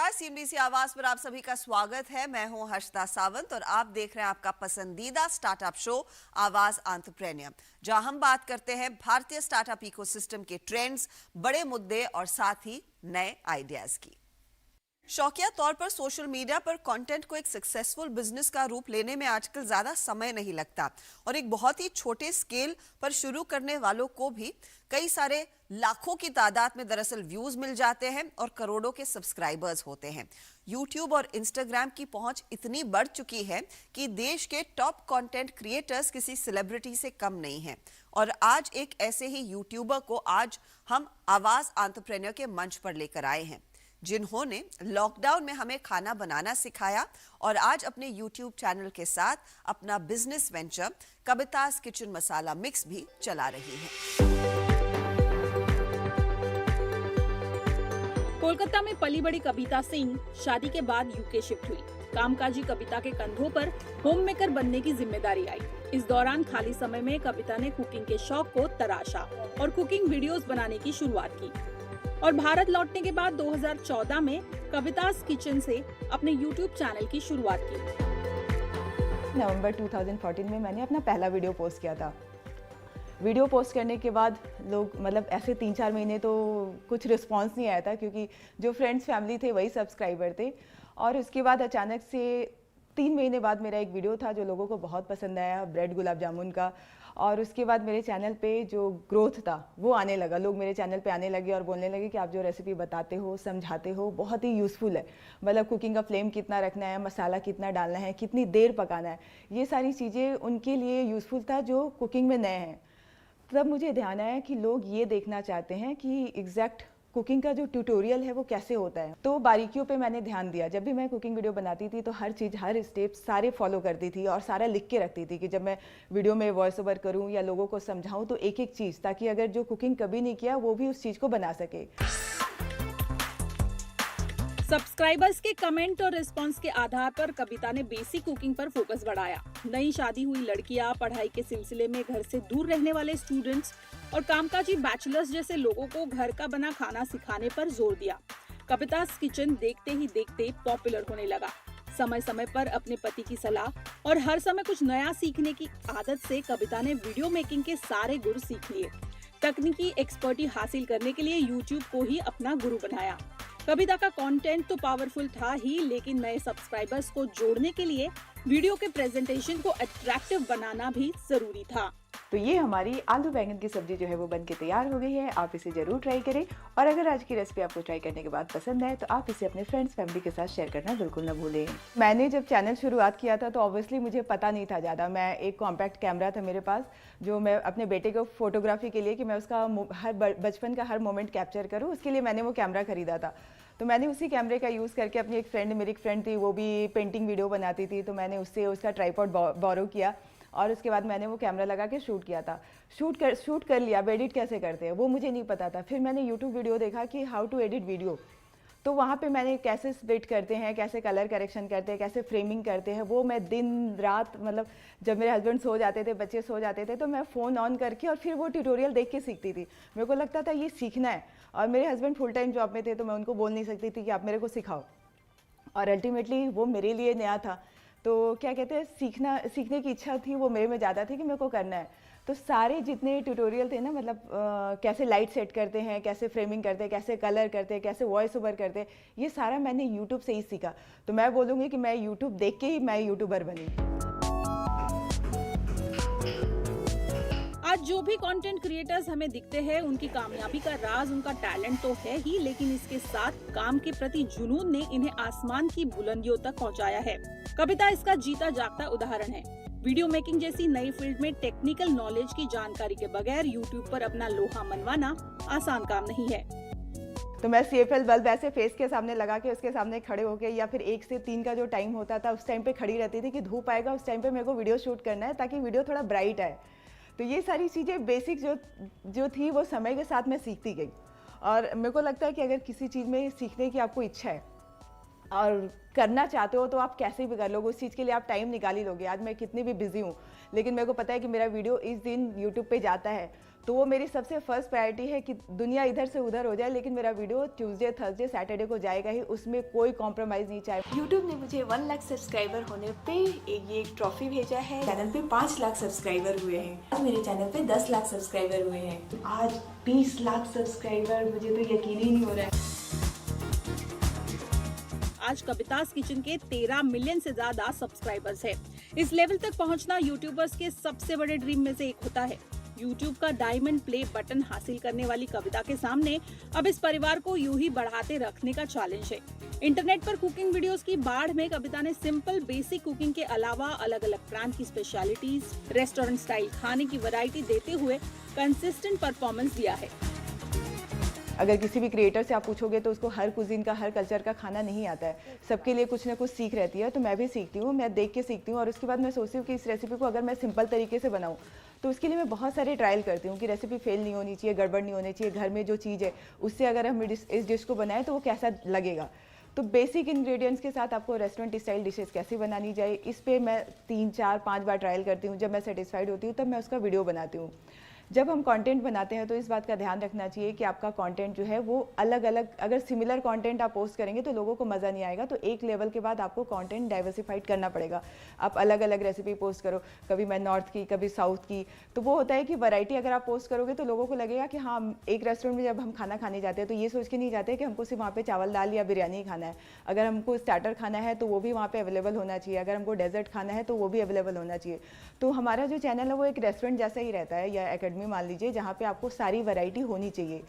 नमस्कार, सीएमडीसी आवाज पर आप सभी का स्वागत है। मैं हूं हर्षदा सावंत और आप देख रहे हैं आपका पसंदीदा स्टार्टअप शो आवाज एंटरप्रेन्योर, जहां हम बात करते हैं भारतीय स्टार्टअप इकोसिस्टम के ट्रेंड्स, बड़े मुद्दे और साथ ही नए आइडियाज की। शौकिया तौर पर सोशल मीडिया पर कंटेंट को एक सक्सेसफुल बिजनेस का रूप लेने में आजकल ज्यादा समय नहीं लगता और एक बहुत ही छोटे स्केल पर शुरू करने वालों को भी कई सारे लाखों की तादाद में दरअसल व्यूज मिल जाते हैं और करोड़ों के सब्सक्राइबर्स होते हैं। यूट्यूब और इंस्टाग्राम की पहुंच इतनी बढ़ चुकी है कि देश के टॉप कंटेंट क्रिएटर्स किसी सेलिब्रिटी से कम नहीं हैं। और आज एक ऐसे ही यूट्यूबर को आज हम आवाज एंटरप्रेन्योर के मंच पर लेकर आए हैं, जिन्होंने लॉकडाउन में हमें खाना बनाना सिखाया और आज अपने YouTube चैनल के साथ अपना बिजनेस वेंचर कविता's किचन मसाला मिक्स भी चला रही हैं। कोलकाता में पली बड़ी कविता सिंह शादी के बाद यूके शिफ्ट हुई। कामकाजी कविता के कंधों पर होम मेकर बनने की जिम्मेदारी आई। इस दौरान खाली समय में कविता ने कुकिंग के शौक को तराशा और कुकिंग वीडियोस बनाने की शुरुआत की और भारत लौटने के बाद 2014 में कविता's किचन से अपने YouTube चैनल की शुरुआत की। नवंबर 2014 में मैंने अपना पहला वीडियो पोस्ट किया था। वीडियो पोस्ट करने के बाद लोग ऐसे 3-4 महीने तो कुछ रिस्पांस नहीं आया था, क्योंकि जो फ्रेंड्स फैमिली थे वही सब्सक्राइबर थे। और उसके बाद अचानक से 3 महीने बाद मेरा एक वीडियो था जो लोगों को बहुत पसंद आया, ब्रेड गुलाब जामुन का। और उसके बाद मेरे चैनल पे जो ग्रोथ था वो आने लगा। लोग मेरे चैनल पे आने लगे और बोलने लगे कि आप जो रेसिपी बताते हो, समझाते हो, बहुत ही यूज़फुल है। कुकिंग का फ्लेम कितना रखना है, मसाला कितना डालना है, कितनी देर पकाना है, ये सारी चीज़ें उनके लिए यूज़फुल था जो कुकिंग में नए हैं। तब मुझे ध्यान आया कि लोग ये देखना चाहते हैं कि एग्जैक्ट कुकिंग का जो ट्यूटोरियल है वो कैसे होता है। तो बारीकियों पे मैंने ध्यान दिया। जब भी मैं कुकिंग वीडियो बनाती थी तो हर चीज़, हर स्टेप सारे फॉलो करती थी और सारा लिख के रखती थी कि जब मैं वीडियो में वॉइस ओवर करूं या लोगों को समझाऊं तो एक एक चीज़, ताकि अगर जो कुकिंग कभी नहीं किया वो भी उस चीज़ को बना सके। सब्सक्राइबर्स के कमेंट और रिस्पांस के आधार पर कविता ने बेसिक कुकिंग पर फोकस बढ़ाया। नई शादी हुई लड़कियां, पढ़ाई के सिलसिले में घर से दूर रहने वाले स्टूडेंट्स और कामकाजी बैचलर्स जैसे लोगों को घर का बना खाना सिखाने पर जोर दिया। कविता's किचन देखते ही देखते पॉपुलर होने लगा। समय समय पर अपने पति की सलाह और हर समय कुछ नया सीखने की आदत से कविता ने वीडियो मेकिंग के सारे गुर सीख लिए। तकनीकी एक्सपर्टी हासिल करने के लिए YouTube को ही अपना गुरु बनाया। कविता का कंटेंट तो पावरफुल था ही, लेकिन नए सब्सक्राइबर्स को जोड़ने के लिए वीडियो के प्रेजेंटेशन को अट्रैक्टिव बनाना भी जरूरी था। तो ये हमारी आलू बैंगन की सब्जी जो है वो बनके तैयार हो गई है। आप इसे जरूर ट्राई करें और अगर आज की रेसिपी आपको ट्राई करने के बाद पसंद आए तो आप इसे अपने फ्रेंड्स फैमिली के साथ शेयर करना बिल्कुल ना भूलें। मैंने जब चैनल शुरुआत किया था तो ऑब्वियसली मुझे पता नहीं था ज़्यादा। मैं एक कॉम्पैक्ट कैमरा था मेरे पास, जो मैं अपने बेटे को फोटोग्राफी के लिए कि मैं उसका हर बचपन का हर मोमेंट कैप्चर करूँ, उसके लिए मैंने वो कैमरा खरीदा था। तो मैंने उसी कैमरे का यूज़ करके अपनी मेरी एक फ्रेंड थी, वो भी पेंटिंग वीडियो बनाती थी, तो मैंने उससे उसका ट्राइपॉड बोरो किया और उसके बाद मैंने वो कैमरा लगा के शूट किया था। शूट कर लिया। अब एडिट कैसे करते हैं वो मुझे नहीं पता था। फिर मैंने यूट्यूब वीडियो देखा कि हाउ टू एडिट वीडियो, तो वहाँ पे मैंने कैसे स्प्लिट करते हैं, कैसे कलर करेक्शन करते हैं, कैसे फ्रेमिंग करते हैं, वो मैं दिन रात जब मेरे हस्बैंड सो जाते थे, बच्चे सो जाते थे, तो मैं फ़ोन ऑन करके और फिर वो ट्यूटोरियल देख के सीखती थी। मेरे को लगता था ये सीखना है, और मेरे हस्बैंड फुल टाइम जॉब में थे तो मैं उनको बोल नहीं सकती थी कि आप मेरे को सिखाओ, और अल्टीमेटली वो मेरे लिए नया था। तो क्या कहते हैं, सीखने की इच्छा थी वो मेरे में ज़्यादा थी कि मेरे को करना है। तो सारे जितने ट्यूटोरियल थे ना, कैसे लाइट सेट करते हैं, कैसे फ्रेमिंग करते हैं, कैसे कलर करते हैं, कैसे वॉइस ओवर करते हैं, ये सारा मैंने यूट्यूब से ही सीखा। तो मैं बोलूँगी कि मैं यूट्यूब देख के ही मैं यूट्यूबर बनी। आज जो भी कंटेंट क्रिएटर्स हमें दिखते हैं, उनकी कामयाबी का राज उनका टैलेंट तो है ही, लेकिन इसके साथ काम के प्रति जुनून ने इन्हें आसमान की बुलंदियों तक पहुंचाया है। कविता इसका जीता जागता उदाहरण है। वीडियो मेकिंग जैसी नई फील्ड में टेक्निकल नॉलेज की जानकारी के बगैर यूट्यूब पर अपना लोहा मनवाना आसान काम नहीं है। तो मैं CFL बल्ब ऐसे फेस के सामने लगा के उसके सामने खड़े होके, या फिर 1 से 3 का जो टाइम होता था उस टाइम पे खड़ी रहती थी कि धूप आएगा उस टाइम पे मेरे को वीडियो शूट करना है ताकि वीडियो थोड़ा ब्राइट आए। तो ये सारी चीज़ें बेसिक जो थी वो समय के साथ मैं सीखती गई। और मेरे को लगता है कि अगर किसी चीज़ में सीखने की आपको इच्छा है और करना चाहते हो तो आप कैसे भी कर लोगे, उस चीज़ के लिए आप टाइम निकाल ही लोगे। आज मैं कितनी भी बिजी हूँ, लेकिन मेरे को पता है कि मेरा वीडियो इस दिन यूट्यूब पे जाता है तो वो मेरी सबसे फर्स्ट प्रायोरिटी है कि दुनिया इधर से उधर हो जाए, लेकिन मेरा वीडियो ट्यूसडे, थर्सडे, सैटरडे को जाएगा ही, उसमें कोई कॉम्प्रोमाइज़ नहीं चाहिए। यूट्यूब ने मुझे 1 लाख सब्सक्राइबर होने पे एक ट्रॉफी भेजा है। चैनल पे 5 लाख सब्सक्राइबर हुए हैं। आज मेरे चैनल पे 10 लाख सब्सक्राइबर हुए हैं। आज 20 लाख सब्सक्राइबर, मुझे तो यकीन ही नहीं हो रहा है। आज कवितास किचन के 13 मिलियन से ज्यादा सब्सक्राइबर्स है। इस लेवल तक पहुंचना यूट्यूबर्स के सबसे बड़े ड्रीम में से एक होता है। यूट्यूब का डायमंड प्ले बटन हासिल करने वाली कविता के सामने अब इस परिवार को यूं ही बढ़ाते रखने का चैलेंज है। इंटरनेट पर कुकिंग वीडियोस की बाढ़ में कविता ने सिंपल बेसिक कुकिंग के अलावा अलग अलग ब्रांड की स्पेशलिटीज, रेस्टोरेंट स्टाइल खाने की वैरायटी देते हुए कंसिस्टेंट परफॉर्मेंस दिया है। अगर किसी भी क्रिएटर से आप पूछोगे तो उसको हर कुजीन का, हर कल्चर का खाना नहीं आता है। सबके लिए कुछ ना कुछ सीख रहती है, तो मैं भी सीखती हूँ, मैं देख के सीखती हूँ और उसके बाद मैं सोचती हूँ कि इस रेसिपी को अगर मैं सिंपल तरीके से बनाऊँ तो उसके लिए मैं बहुत सारे ट्रायल करती हूँ कि रेसिपी फेल नहीं होनी चाहिए, गड़बड़ नहीं होनी चाहिए, घर में जो चीज़ है उससे अगर हम इस डिश को बनाएं तो वो कैसा लगेगा। तो बेसिक इंग्रेडिएंट्स के साथ आपको रेस्टोरेंट स्टाइल डिशेस कैसे बनानी चाहिए, इस पर मैं 3, 4, 5 बार ट्रायल करती हूँ। जब मैं सेटिस्फाइड होती हूँ तब मैं उसका वीडियो बनाती हूँ। जब हम कंटेंट बनाते हैं तो इस बात का ध्यान रखना चाहिए कि आपका कंटेंट जो है वो अलग अलग, अगर सिमिलर कंटेंट आप पोस्ट करेंगे तो लोगों को मज़ा नहीं आएगा। तो एक लेवल के बाद आपको कंटेंट डाइवर्सिफाइड करना पड़ेगा। आप अलग अलग रेसिपी पोस्ट करो, कभी मैं नॉर्थ की, कभी साउथ की, तो वो होता है कि वैरायटी अगर आप पोस्ट करोगे तो लोगों को लगेगा कि हाँ, एक रेस्टोरेंट में जब हम खाना खाने जाते हैं तो ये सोच के नहीं जाते कि हमको सिर्फ वहाँ पे चावल दाल या बिरयानी ही खाना है। अगर हमको स्टार्टर खाना है तो वो भी वहाँ पे अवेलेबल होना चाहिए, अगर हमको डेजर्ट खाना है तो वो भी अवेलेबल होना चाहिए। तो हमारा जो चैनल है वो एक रेस्टोरेंट जैसा ही रहता है, या एकेडमी मान लीजिए, जहाँ पे आपको सारी वैरायटी होनी चाहिए।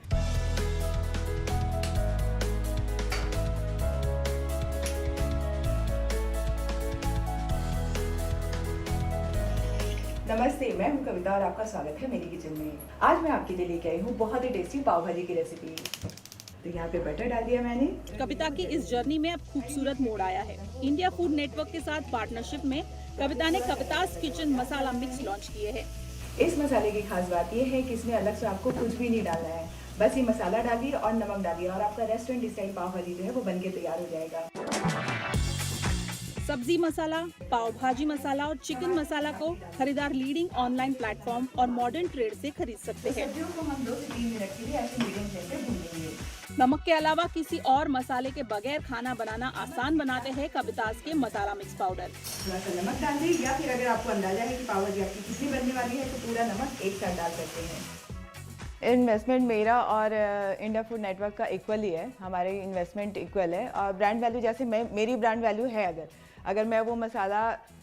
नमस्ते, मैं हूं कविता और आपका स्वागत है मेरी किचन में। आज मैं आपके लिए लेके आई हूं बहुत ही टेस्टी पाव भाजी की रेसिपी। तो यहाँ पे बटर डाल दिया मैंने। कविता की इस जर्नी में अब खूबसूरत मोड़ आया है। इंडिया फूड नेटवर्क के साथ पार्टनरशिप में कविता ने कवितास किचन मसाला मिक्स लॉन्च किए हैं। इस मसाले की खास बात यह है कि इसमें अलग से आपको कुछ भी नहीं डालना है, बस ये मसाला डालिए और नमक डालिए और आपका रेस्टोरेंट स्टाइल पाव भाजी जो है वो बनके तैयार हो जाएगा। सब्जी मसाला, पाव भाजी मसाला और चिकन मसाला को खरीदार लीडिंग ऑनलाइन प्लेटफॉर्म और मॉडर्न ट्रेड से खरीद सकते हैं। सब्जियों को हम 2 से 3 मिनट के लिए ऐसे मीडियम फ्लेम पे भून लेंगे। नमक के अलावा किसी और मसाले के बगैर खाना बनाना आसान बनाते हैं कवितास के मसाला मिक्स पाउडर। थोड़ा सा नमक डाल दें, या फिर अगर आपको अंदाजा है कि पाव भाजी आपकी कितनी बनने वाली है तो पूरा नमक एक साथ डाल सकते हैं। इन्वेस्टमेंट मेरा और इंडिया फूड नेटवर्क का इक्वल ही है, हमारे इन्वेस्टमेंट इक्वल है। और ब्रांड वैल्यू जैसे मेरी ब्रांड वैल्यू है, अगर मैं वो मसाला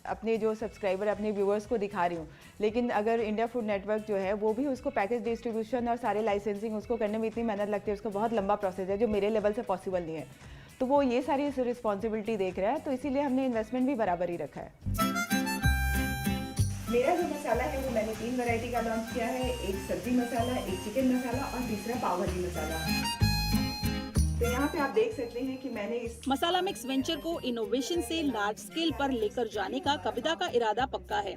अपने जो सब्सक्राइबर, अपने व्यूअर्स को दिखा रही हूँ, लेकिन अगर इंडिया फूड नेटवर्क जो है वो भी उसको पैकेज डिस्ट्रीब्यूशन और सारे लाइसेंसिंग उसको करने में इतनी मेहनत लगती है, उसको बहुत लंबा प्रोसेस है जो मेरे लेवल से पॉसिबल नहीं है, तो वो ये सारी रिस्पॉन्सिबिलिटी देख रहा है, तो इसीलिए हमने इन्वेस्टमेंट भी बराबर ही रखा है। मेरा जो मसाला है वो मैंने 3 वैरायटी का लॉन्च किया है, एक सब्जी मसाला, एक चिकन मसाला और तीसरा पाव भाजी मसाला। तो यहाँ पे आप देख सकते हैं कि मैंने इस मसाला मिक्स वेंचर को इनोवेशन से लार्ज स्केल पर लेकर जाने का कविता का इरादा पक्का है।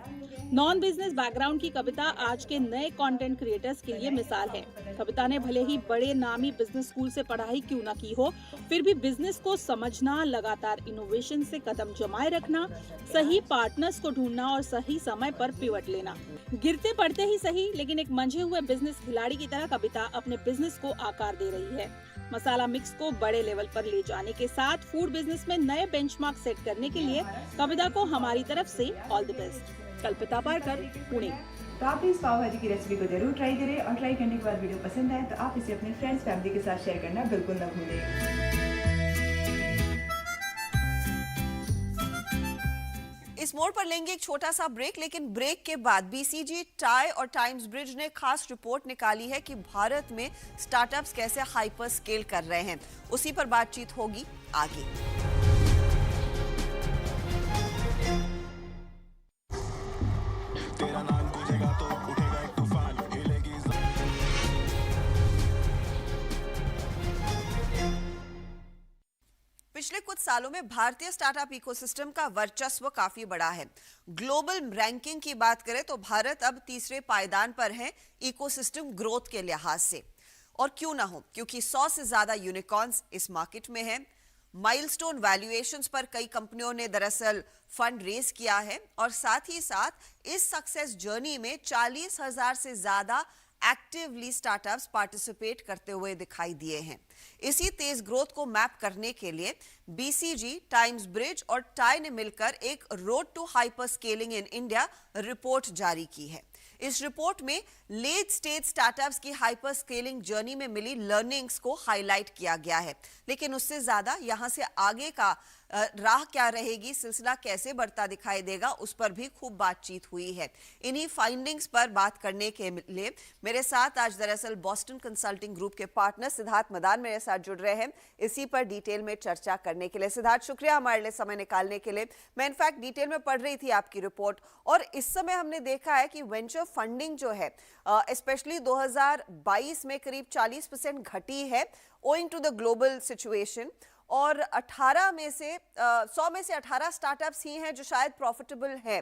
नॉन बिजनेस बैकग्राउंड की कविता आज के नए कंटेंट क्रिएटर्स के लिए मिसाल है। कविता ने भले ही बड़े नामी बिजनेस स्कूल से पढ़ाई क्यों न की हो, फिर भी बिजनेस को समझना, लगातार इनोवेशन से कदम जमाए रखना, सही पार्टनर्स को ढूंढना और सही समय पर पिवट लेना। गिरते पड़ते ही सही, लेकिन एक मंझे हुए बिजनेस खिलाड़ी की तरह कविता अपने बिजनेस को आकार दे रही है। मसाला मिक्स को बड़े लेवल पर ले जाने के साथ फूड बिजनेस में नए बेंचमार्क सेट करने के लिए कविता को हमारी तरफ से ऑल द बेस्ट। कल्पिता पारकर, पुणे। तो आप इस पाव भाजी की रेसिपी को जरूर ट्राई करें और ट्राई करने के बाद वीडियो पसंद आए तो आप इसे अपने फ्रेंड्स, फैमिली के साथ शेयर करना बिल्कुल न भूलें। इस मोड़ पर लेंगे एक छोटा सा ब्रेक, लेकिन ब्रेक के बाद बीसीजी, टाई और टाइम्स ब्रिज ने खास रिपोर्ट निकाली है कि भारत में स्टार्टअप्स कैसे हाइपर स्केल कर रहे हैं। उसी पर बातचीत होगी आगे। तेरा नाम गूंजेगा तो उठेगा एक तूफान, हिलेगी पिछले कुछ सालों में भारतीय स्टार्टअप इकोसिस्टम का वर्चस्व काफी बड़ा है। ग्लोबल रैंकिंग की बात करें तो भारत अब तीसरे पायदान पर है इकोसिस्टम ग्रोथ के लिहाज से। और क्यों ना हो, क्योंकि 100 से ज्यादा यूनिकॉर्न्स इस मार्केट में हैं। माइलस्टोन वैल्यूएशंस पर कई कंपनियों ने दरअसल फंड रेज किया है और साथ ही साथ इस सक्सेस जर्नी में 40,000 से ज्यादा एक्टिवली स्टार्टअप्स पार्टिसिपेट करते हुए दिखाई दिए हैं। इसी तेज ग्रोथ को मैप करने के लिए बीसीजी, टाइम्स ब्रिज और टाई ने मिलकर एक road to hyper scaling in India report जारी की है। इस रिपोर्ट में लेट स्टेज स्टार्टअप्स की हाइपर स्केलिंग जर्नी में मिली लर्निंग्स को हाईलाइट किया गया है। लेकिन उससे ज्यादा यहां से आगे का राह क्या रहेगी, सिलसिला कैसे बढ़ता दिखाई देगा, उस पर भी खूब बातचीत हुई है। इन्हीं फाइंडिंग्स पर बात करने के लिए मेरे साथ आज दरअसल बॉस्टन कंसल्टिंग ग्रुप के पार्टनर सिद्धार्थ मदान मेरे साथ जुड़ रहे हैं इसी पर डिटेल में चर्चा करने के लिए। सिद्धार्थ, शुक्रिया हमारे लिए समय निकालने के लिए। मैं इनफैक्ट डिटेल में पढ़ रही थी आपकी रिपोर्ट और इस समय हमने देखा है कि वेंचर फंडिंग जो है स्पेशली 2022 में करीब 40% घटी है owing to the global situation और 18 में से 100 में से 18 स्टार्टअप्स ही हैं जो शायद प्रॉफिटेबल हैं।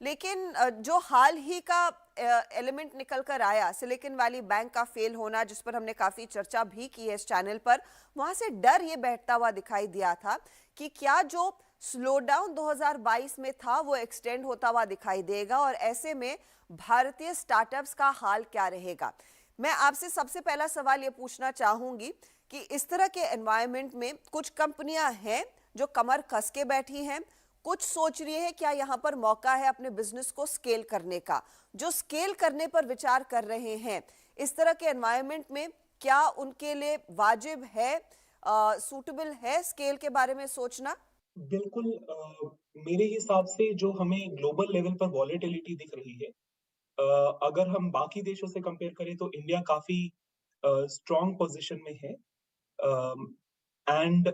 लेकिन जो हाल ही का एलिमेंट निकल कर आया, सिलिकॉन वैली बैंक का फेल होना, जिस पर हमने काफी चर्चा भी की है इस चैनल पर, वहां से डर ये बैठता हुआ दिखाई दिया था कि क्या जो स्लो डाउन 2022 में था वो एक्सटेंड होता हुआ दिखाई देगा और ऐसे में भारतीय स्टार्टअप्स का हाल क्या रहेगा। मैं आपसे सबसे पहला सवाल ये पूछना चाहूंगी कि इस तरह के एनवायरनमेंट में कुछ कंपनियां हैं जो कमर कस के बैठी हैं, कुछ सोच रही है क्या यहाँ पर मौका है अपने बिजनेस को स्केल करने का, जो स्केल करने पर विचार कर रहे हैं। इस तरह के एनवायरनमेंट में क्या उनके लिए वाजिब है, सूटेबल है स्केल के बारे में सोचना? बिल्कुल। मेरे हिसाब से जो हमें ग्लोबल लेवल पर वॉलेटिलिटी दिख रही है, अगर हम बाकी देशों से कंपेयर करें तो इंडिया काफी स्ट्रॉन्ग पोजीशन में है। एंड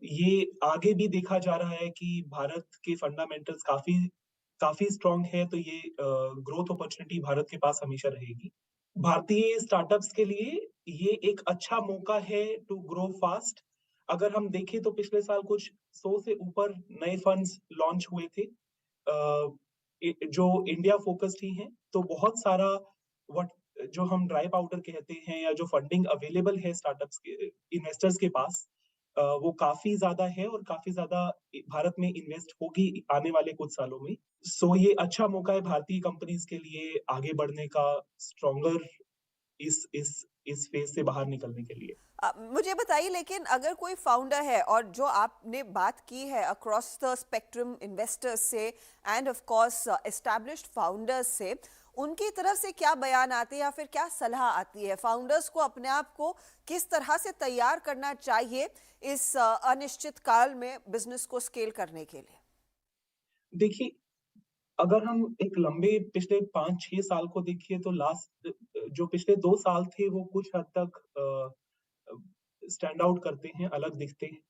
ये आगे भी देखा जा रहा है कि भारत के फंडामेंटल्स काफी काफी स्ट्रॉन्ग है, तो ये ग्रोथ अपॉर्चुनिटी भारत के पास हमेशा रहेगी। भारतीय स्टार्टअप्स के लिए ये एक अच्छा मौका है टू ग्रो फास्ट। अगर हम देखें तो पिछले साल कुछ 100 से ऊपर नए फंड्स लॉन्च हुए थे जो इंडिया फोकस्ड ही हैं, तो बहुत सारा व्हाट जो हम ड्राई पाउडर कहते हैं या जो फंडिंग अवेलेबल है स्टार्टअप्स के इन्वेस्टर्स के पास, वो काफी ज्यादा है और काफी ज्यादा भारत में इन्वेस्ट होगी आने वाले कुछ सालों में। सो ये अच्छा मौका है भारतीय कंपनीज के लिए आगे बढ़ने का, स्ट्रॉन्गर इस फेज से बाहर निकलने के लिए। मुझे बताइए, लेकिन अगर कोई फाउंडर है और जो आपने बात की है अक्रॉस द स्पेक्ट्रम इन्वेस्टर्स से end of course established founders से, उनकी तरफ से क्या बयान आते हैं या फिर क्या सलाह आती है फाउंडर्स को अपने आप को किस तरह से तैयार करना चाहिए इस अनिश्चित काल में बिजनेस को स्केल करने के लिए? देखिए, अगर हम एक लंबे पिछले 5-6 साल को देखिए तो जो पिछले 2 साल थे वो कुछ हद तक स्टैंड आउट करते हैं, अलग दिखते हैं।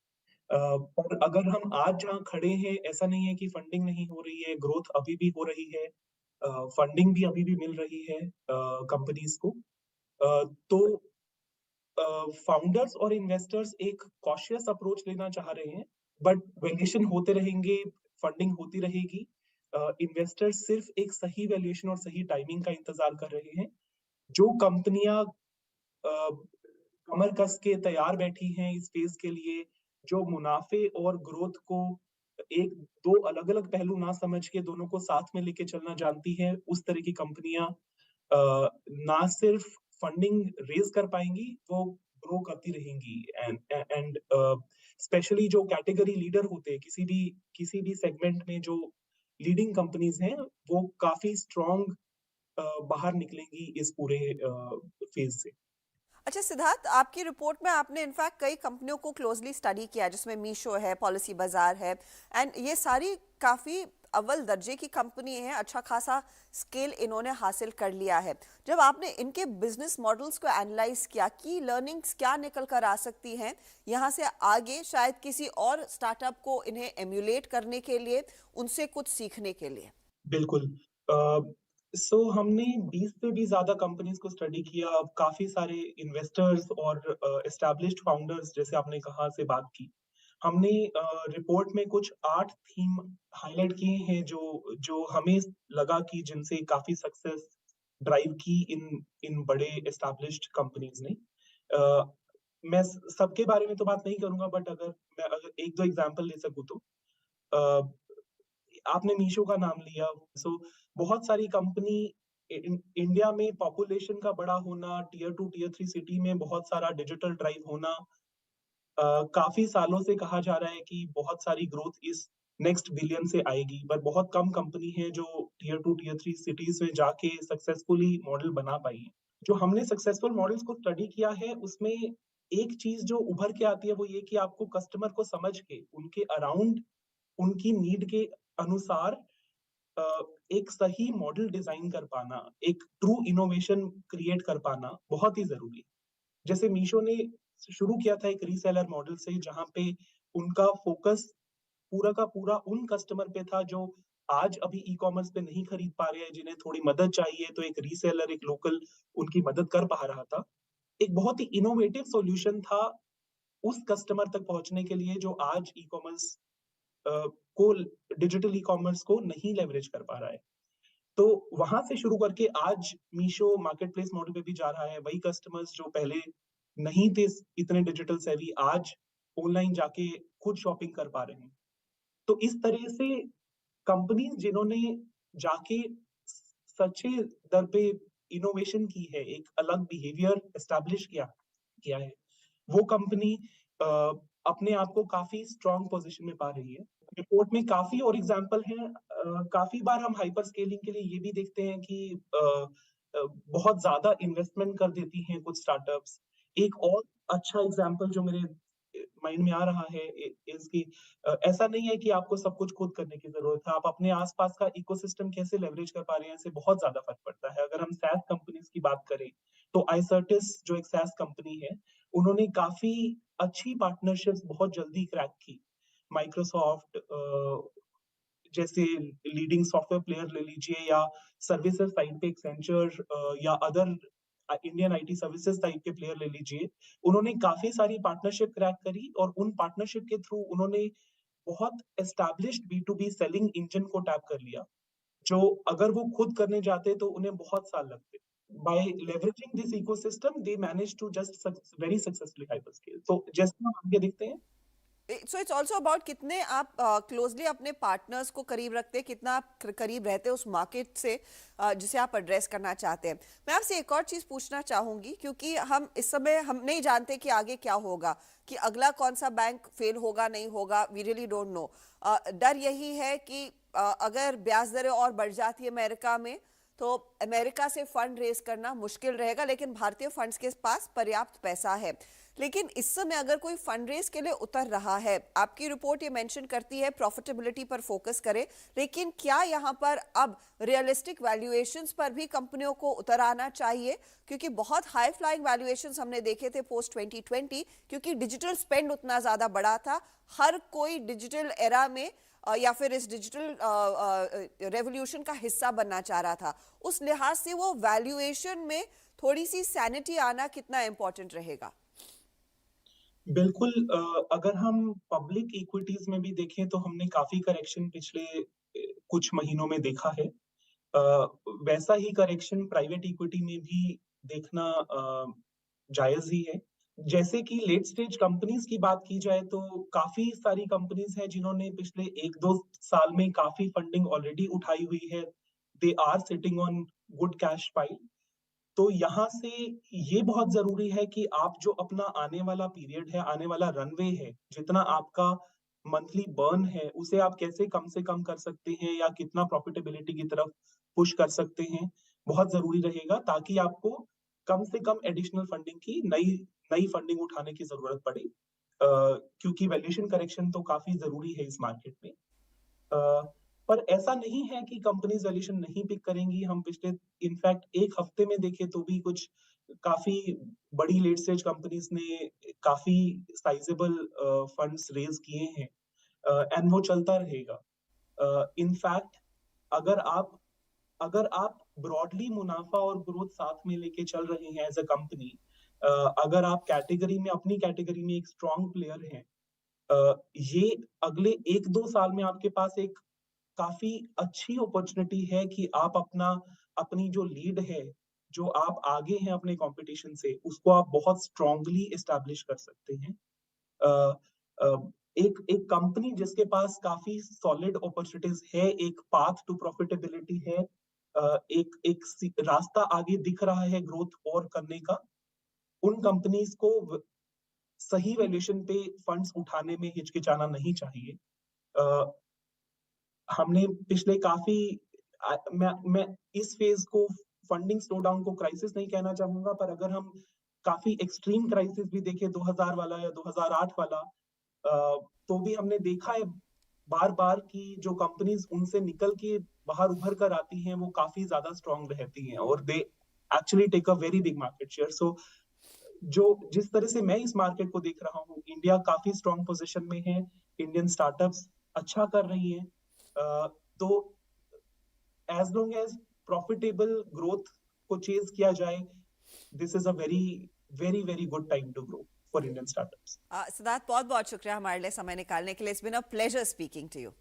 पर अगर हम आज जहाँ खड़े हैं, ऐसा नहीं है कि फंडिंग नहीं हो रही है, ग्रोथ अभी भी हो रही है, फंडिंग भी अभी भी मिल रही है कंपनीज को। तो फाउंडर्स और इन्वेस्टर्स एक कॉशियस अप्रोच लेना चाह रहे हैं, बट वैल्यूएशन होते रहेंगे, फंडिंग होती रहेगी। इन्वेस्टर्स सिर्फ एक सही वैल्यूएशन और सही टाइमिंग का इंतजार कर रहे हैं। जो कंपनियां कमर कस के तैयार बैठी हैं इस फेज के लिए, जो मुनाफे और ग्रोथ को एक दो अलग अलग पहलू ना समझ के दोनों को साथ में लेके चलना जानती है, उस तरह की कंपनियां ना सिर्फ फंडिंग रेज कर पाएंगी, वो ग्रो करती रहेंगी। एंड स्पेशली जो कैटेगरी लीडर होते हैं किसी भी सेगमेंट में, जो लीडिंग कंपनीज हैं, वो काफी स्ट्रॉन्ग बाहर निकलेंगी इस पूरे फेज से। अच्छा सिद्धार्थ, आपकी रिपोर्ट में आपने इनफैक्ट कई कंपनियों को क्लोजली स्टडी किया, जिसमें मीशो है, पॉलिसी बाजार है, एंड ये सारी काफ़ी अव्वल दर्जे की कंपनी है, अच्छा खासा स्केल इन्होंने हासिल कर लिया है। जब आपने इनके बिजनेस मॉडल्स को एनालाइज किया, की लर्निंग्स क्या निकल कर आ सकती हैं यहाँ से आगे, शायद किसी और स्टार्टअप को इन्हें एम्यूलेट करने के लिए, उनसे कुछ सीखने के लिए? बिल्कुल। सो हमने 20 से भी ज्यादा कंपनीज को स्टडी किया, काफी सारे इन्वेस्टर्स और एस्टैब्लिश्ड फाउंडर्स, जैसे आपने कहा, से बात की। हमने रिपोर्ट में कुछ 8 थीम हाईलाइट किए हैं जो हमें लगा कि जिनसे काफी सक्सेस ड्राइव की इन बड़े एस्टैब्लिश्ड कंपनीज ने। मैं सबके बारे में तो बात नहीं करूंगा, बट अगर एक दो एग्जांपल ले सकूं तो आपने मीशो का नाम लिया। सो बहुत सारी कंपनी इंडिया में पॉपुलेशन का बड़ा होना, टियर 2 टियर 3 सिटी में बहुत सारा डिजिटल ड्राइव होना, काफी सालों से कहा जा रहा है कि बहुत सारी ग्रोथ इस नेक्स्ट बिलियन से आएगी, पर बहुत कम कंपनी है जो टियर 2 टियर 3 सिटीज में जाके सक्सेसफुली मॉडल बना पाई है। जो हमने सक्सेसफुल मॉडल्स को स्टडी किया है उसमें एक चीज जो उभर के आती है वो ये कि आपको कस्टमर को समझ के उनके अराउंड, उनकी नीड के अनुसार एक सही मॉडल डिजाइन कर पाना, एक ट्रू इनोवेशन क्रिएट कर पाना बहुत ही जरूरी है। जैसे मीशो ने शुरू किया था एक रीसेलर मॉडल से, जहां पे उनका फोकस पूरा का पूरा उन कस्टमर पे था जो आज अभी ई कॉमर्स पे नहीं खरीद पा रहे हैं, जिन्हें थोड़ी मदद चाहिए, तो एक रीसेलर, एक लोकल उनकी मदद कर पा रहा था। एक बहुत ही इनोवेटिव सॉल्यूशन था उस कस्टमर तक पहुंचने के लिए जो आज ई कॉमर्स को, डिजिटल ई कॉमर्स को नहीं लेवरेज कर पा रहा है। तो वहां से शुरू करके आज मीशो मार्केट प्लेस मॉडल पे भी जा रहा है। वही कस्टमर्स जो पहले नहीं थे इतने डिजिटल सेवी, आज ऑनलाइन जाके खुद शॉपिंग कर पा रहे हैं। तो इस तरह से कंपनीज जिन्होंने जाके सच्चे दर पे इनोवेशन की है, एक अलग बिहेवियर एस्टैब्लिश किया है, वो कंपनी अपने आप को काफी स्ट्रॉन्ग पोजीशन में पा रही है। रिपोर्ट में काफी और एग्जांपल हैं। काफी बार हम हाइपर स्केलिंग के लिए ये भी देखते हैं कि बहुत ज्यादा इन्वेस्टमेंट कर देती हैं कुछ स्टार्टअप्स। एक और अच्छा एग्जांपल जो मेरे माइंड में आ रहा है इसकी, ऐसा नहीं है कि आपको सब कुछ खुद करने की जरूरत है, आप अपने आसपास का इकोसिस्टम कैसे लेवरेज कर पा रहे हैं, इससे बहुत ज्यादा फर्क पड़ता है। अगर हम SaaS कंपनीज की बात करें तो iCertis जो एक SaaS कंपनी है, उन्होंने काफी अच्छी पार्टनरशिप्स बहुत जल्दी क्रैक की। माइक्रोसॉफ्ट जैसे लीडिंग सॉफ्टवेयर प्लेयर ले लीजिए, या सर्विसेज साइड पे एक्सेंचर या other Indian IT services type के प्लेयर ले लीजिए, उन्होंने काफी सारी पार्टनरशिप क्रैक करी और उन पार्टनरशिप के थ्रू उन्होंने बहुत एस्टैब्लिश्ड B2B सेलिंग इंजन को टैप कर लिया, जो अगर वो खुद करने जाते तो उन्हें बहुत साल लगते। By leveraging this ecosystem, they managed to just very successfully hyperscale. तो जैसे हम आगे देखते हैं, सो इट्स ऑल्सो अबाउट कितने आप क्लोजली अपने पार्टनर्स को करीब रखते हैं, कितना आप करीब रहते हैं उस मार्केट से जिसे आप एड्रेस करना चाहते हैं। मैं आपसे एक और चीज़ पूछना चाहूँगी, क्योंकि हम इस समय हम नहीं जानते कि आगे क्या होगा, कि अगला कौन सा बैंक फेल होगा नहीं होगा, वी रियली डोंट नो। डर यही है कि अगर ब्याज दरें और बढ़ जाती है अमेरिका में, तो अमेरिका से फंड रेज करना मुश्किल रहेगा, लेकिन भारतीय फंड्स के पास पर्याप्त पैसा है। लेकिन इस समय अगर कोई फंड रेज के लिए उतर रहा है, आपकी रिपोर्ट ये मेंशन करती है प्रॉफिटेबिलिटी पर फोकस करें, लेकिन क्या यहाँ पर अब रियलिस्टिक वैल्यूएशंस पर भी कंपनियों को उतर आना चाहिए? क्योंकि बहुत हाई फ्लाइंग वैल्यूएशंस हमने देखे थे पोस्ट 2020, क्योंकि डिजिटल स्पेंड उतना ज्यादा बड़ा था, हर कोई डिजिटल एरा में या फिर इस डिजिटल रेवोल्यूशन का हिस्सा बनना चाह रहा था। उस लिहाज से वो वैल्यूएशन में थोड़ी सी सैनिटी आना कितना इंपॉर्टेंट रहेगा? बिल्कुल। अगर हम पब्लिक इक्विटीज में भी देखें तो हमने काफी करेक्शन पिछले कुछ महीनों में देखा है। वैसा ही करेक्शन प्राइवेट इक्विटी में भी देखना जायज ही है। जैसे कि लेट स्टेज कंपनीज की बात की जाए तो काफी सारी कंपनीज हैं जिन्होंने पिछले 1-2 साल में काफी फंडिंग ऑलरेडी उठाई हुई है। They are sitting on good cash pile. तो यहाँ से ये बहुत जरूरी है कि आप जो अपना आने वाला पीरियड है, आने वाला रनवे है, जितना आपका मंथली बर्न है, उसे आप कैसे कम से कम कर सकते हैं या कितना प्रॉफिटेबिलिटी की तरफ पुश कर सकते हैं, बहुत जरूरी रहेगा, ताकि आपको कम से कम एडिशनल फंडिंग की नई फंडिंग उठाने की जरूरत पड़े। क्योंकि वैल्यूएशन करेक्शन तो काफी जरूरी है इस मार्केट में। पर ऐसा नहीं है कि कंपनीज वैल्यूएशन नहीं पिक करेंगी। हम पिछले इनफैक्ट एक हफ्ते में देखें तो भी कुछ काफी बड़ी लेट स्टेज कंपनीज ने काफी साइजेबल फंड्स रेज किए हैं, एंड वो चलता रहेगा। इनफैक्ट अगर आप ब्रॉडली मुनाफा और ग्रोथ साथ में लेके चल रहे हैं एज अ कंपनी, अगर आप कैटेगरी में, अपनी कैटेगरी में एक स्ट्रॉन्ग प्लेयर हैं, ये अगले 1-2 साल में आपके पास एक काफी अच्छी अपॉर्चुनिटी है कि आप अपनी जो लीड है, जो आप आगे हैं अपने कंपटीशन से, उसको आप बहुत स्ट्रांगली एस्टैब्लिश कर सकते हैं। एक कंपनी जिसके पास काफी सॉलिड अपॉर्चुनिटीज है, एक पाथ टू प्रॉफिटेबिलिटी है, एक रास्ता आगे दिख रहा है ग्रोथ और करने का, उन कंपनीज को सही वैल्यूएशन पे फंड्स उठाने में हिचकिचाना नहीं चाहिए। हमने पिछले काफी मैं इस फेज को फंडिंग स्लो डाउन को क्राइसिस नहीं कहना चाहूंगा, पर अगर हम काफी एक्सट्रीम क्राइसिस भी देखें 2000 वाला या 2008 वाला, तो भी हमने देखा है बार बार कि जो कंपनीज उनसे निकल के बाहर उभर कर आती हैं वो काफी ज्यादा स्ट्रांग रहती हैं और they actually take a very big market share. So जिस तरह से मैं इस मार्केट को देख रहा हूँ, इंडिया काफी स्ट्रांग पोजीशन में है, इंडियन स्टार्टअप्स अच्छा कर रही हैं, तो as long as profitable growth को चेज किया जाए, this is a very very very good time to grow for Indian startups. Siddharth, बहुत बहुत शुक्रिया हमारे लिए समय निकालने के लिए। It's been a pleasure speaking to you.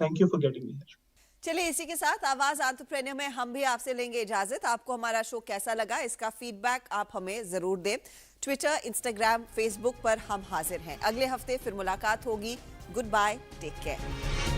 Thank you for getting me here. चलिए, इसी के साथ आवाज एंटरप्रेन्योर में हम भी आपसे लेंगे इजाजत। आपको हमारा शो कैसा लगा, इसका फीडबैक आप हमें जरूर दें। ट्विटर, इंस्टाग्राम, फेसबुक पर हम हाजिर हैं। अगले हफ्ते फिर मुलाकात होगी। Goodbye, take care.